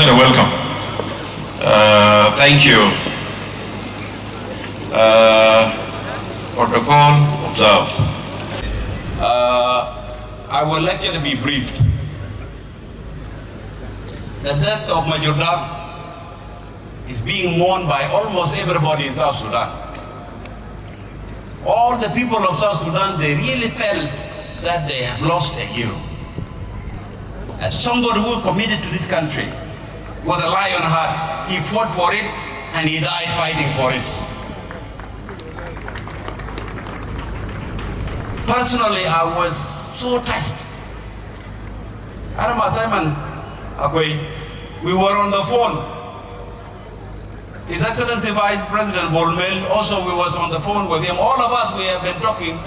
Ambassador, welcome. Thank you. Protocol observed. I would like you to be briefed. The death of Majur Dak is being mourned by almost everybody in South Sudan. All the people of South Sudan, they really felt that they have lost a hero. As somebody who committed to this country with a lion heart, he fought for it and he died fighting for it. Personally, I was so touched. Adam Simon, we were on the phone. His Excellency Vice President Bolmel, also we was on the phone with him. All of us, we have been talking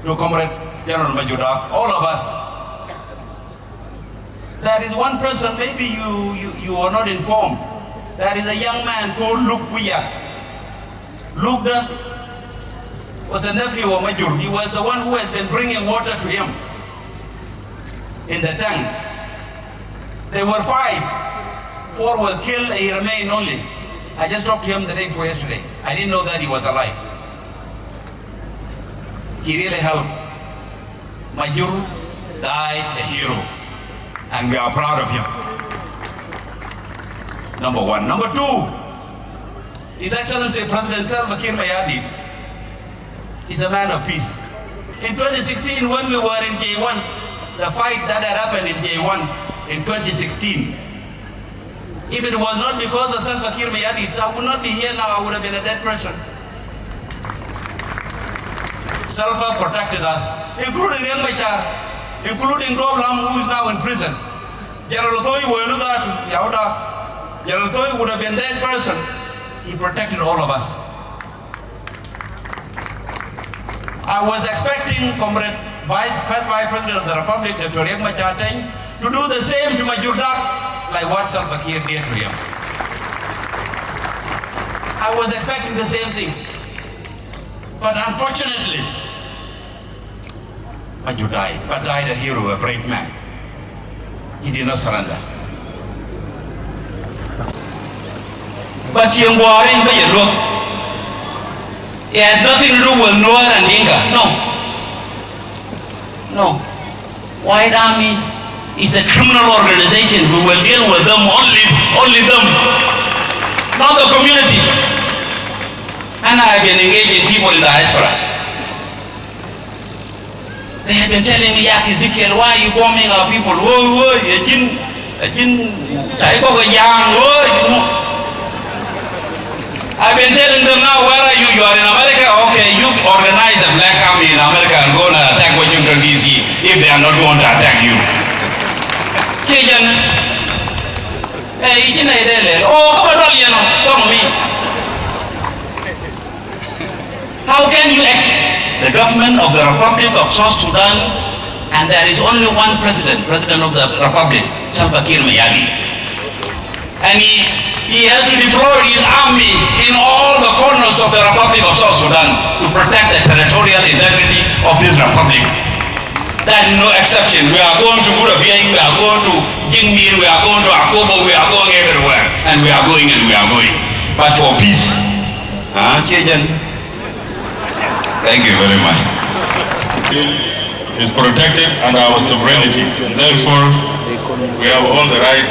to Comrade General Majur Dak, all of us. There is one person, maybe you are not informed. There is a young man called Luke Puya. Luke was the nephew of Majur. He was the one who has been bringing water to him in the tank. There were 5. 4 were killed, and he remained only. I just talked to him the day before yesterday. I didn't know that he was alive. He really helped. Majur died a hero, and we are proud of him. Number 1. Number 2, His Excellency President Salva Kiir is a man of peace. In 2016, when we were in J1, the fight that had happened in J1 in 2016, if it was not because of Salva Kiir Mayardit, I would not be here now, I would have been a dead person. Salva protected us, including Young Machar, including Doblam, who is now in prison. General Toy would have been a dead person. He protected all of us. I was expecting Comrade First Vice President of the Republic, Dr. Young Machar, to do the same to Majur Dak, like what Salva Kiir did to him. I was expecting the same thing. But unfortunately, Majur died, but died a hero, a brave man. He did not surrender. But look, it has nothing to do with Noah and Dinka. No. White Army is a criminal organization. We will deal with them, only them, not the community. And I have been engaging people in the diaspora. They have been telling me, Ezekiel, why are you bombing our people? I've been telling them now, where are you? You are in America? Okay, you organize a black army in America and go and attack Washington DC if they are not going to attack you. How can you expect the government of the Republic of South Sudan, and there is only one president of the Republic, Salva Kiir Mayardit, and he has to deploy his army in all the corners of the Republic of South Sudan to protect the territorial integrity of this republic. That is no exception. We are going to Burabia, we are going to Jingmir, we are going to Akobo, we are going everywhere, and we are going. But for peace, thank you very much. Is protected under our sovereignty. Therefore, we have all the rights